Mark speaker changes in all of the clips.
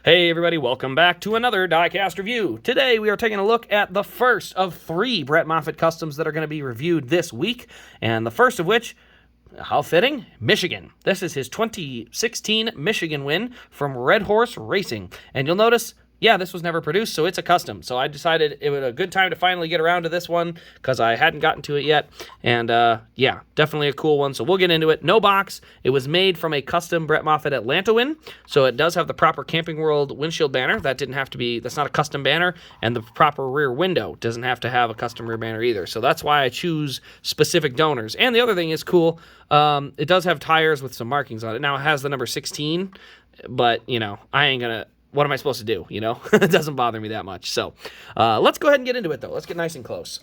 Speaker 1: Hey everybody, welcome back to another Diecast review. Today we are taking a look at the first of 3 Brett Moffitt customs that are going to be reviewed this week, and the first of which, how fitting, Michigan. This is his 2016 Michigan win from Red Horse Racing, and you'll notice, yeah, this was never produced, so it's a custom. So I decided it was a good time to finally get around to this one because I hadn't gotten to it yet. And yeah, definitely a cool one. So we'll get into it. No box. It was made from a custom Brett Moffitt Atlanta win. So it does have the proper Camping World windshield banner. That didn't have to be, that's not a custom banner. And the proper rear window doesn't have to have a custom rear banner either. So that's why I choose specific donors. And the other thing is cool. It does have tires with some markings on it. Now it has the number 16, but you know, I ain't gonna, what am I supposed to do, you know? It doesn't bother me that much. So let's go ahead and get into it, though. Let's get nice and close.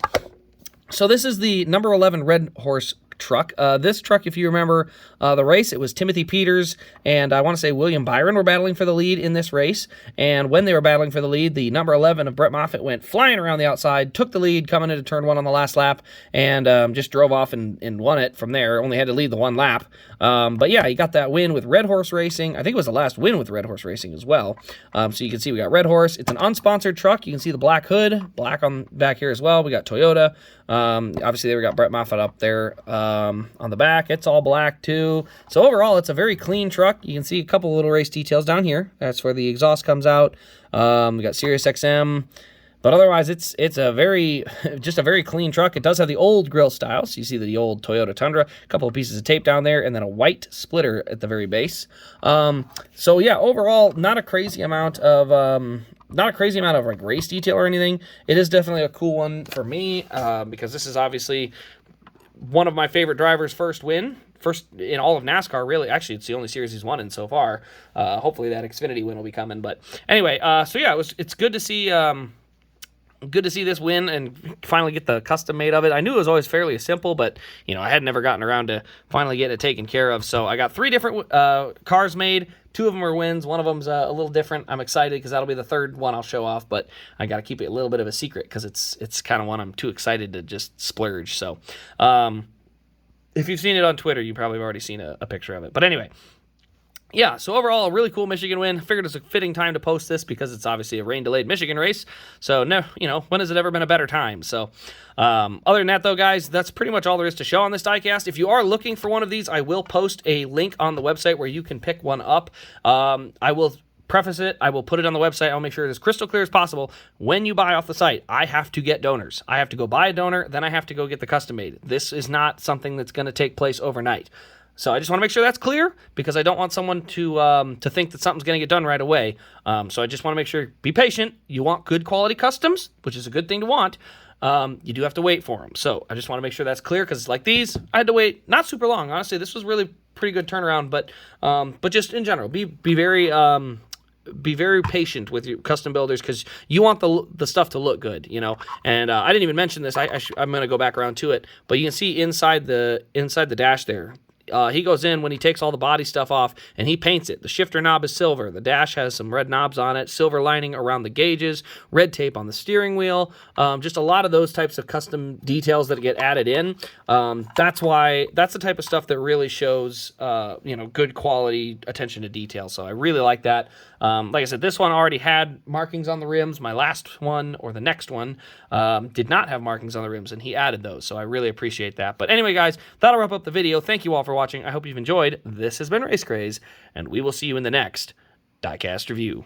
Speaker 1: So this is the number 11 Red Horse truck. This truck, if you remember the race, it was Timothy Peters and I want to say William Byron were battling for the lead in this race. And when they were battling for the lead, the number 11 of Brett Moffitt went flying around the outside, took the lead coming into turn 1 on the last lap, and just drove off and won it from there. Only had to lead the 1 lap. But yeah, he got that win with Red Horse Racing. I think it was the last win with Red Horse Racing as well. So you can see we got Red Horse. It's an unsponsored truck. You can see the black hood, black on back here as well. We got Toyota. Obviously, we got Brett Moffitt up there on the back. It's all black too. So overall, it's a very clean truck. You can see a couple little race details down here. That's where the exhaust comes out. We got Sirius XM. But otherwise, it's a very, just a very clean truck. It does have the old grill style. So you see the old Toyota Tundra, a couple of pieces of tape down there, and then a white splitter at the very base. So yeah, overall, not a crazy amount of like race detail or anything. It is definitely a cool one for me because this is obviously one of my favorite drivers' first win. First in all of NASCAR, really. Actually, it's the only series he's won in so far. Hopefully that Xfinity win will be coming. But anyway, so yeah, it's good to see. Good to see this win and finally get the custom made of it. I knew it was always fairly simple, but you know I had never gotten around to finally getting it taken care of. So I got 3 different cars made. 2 of them are wins. One of them's a little different. I'm excited because that'll be the 3rd one I'll show off, but I got to keep it a little bit of a secret because it's kind of one I'm too excited to just splurge. So if you've seen it on Twitter, you probably have already seen a picture of it. But anyway. Yeah, so overall, a really cool Michigan win. I figured it's a fitting time to post this because it's obviously a rain-delayed Michigan race. So, no, you know, when has it ever been a better time? So, other than that, though, guys, that's pretty much all there is to show on this diecast. If you are looking for one of these, I will post a link on the website where you can pick one up. I will preface it. I will put it on the website. I'll make sure it is crystal clear as possible. When you buy off the site, I have to get donors. I have to go buy a donor, then I have to go get the custom made. This is not something that's going to take place overnight. So I just want to make sure that's clear because I don't want someone to think that something's going to get done right away. So I just want to make sure, be patient. You want good quality customs, which is a good thing to want. You do have to wait for them. So I just want to make sure that's clear because like these, I had to wait not super long. Honestly, this was really pretty good turnaround, but just in general, be very patient with your custom builders because you want the stuff to look good, you know. And I didn't even mention this. I'm going to go back around to it, but you can see inside the dash there. He goes in when he takes all the body stuff off and he paints it. The shifter knob is silver. The dash has some red knobs on it, silver lining around the gauges, red tape on the steering wheel. Just a lot of those types of custom details that get added in. That's the type of stuff that really shows, you know, good quality attention to detail. So I really like that. Like I said, this one already had markings on the rims. My last one or the next one did not have markings on the rims, and he added those. So I really appreciate that. But anyway, guys, that'll wrap up the video. Thank you all for watching. I hope you've enjoyed. This has been Race Craze, and we will see you in the next Diecast review.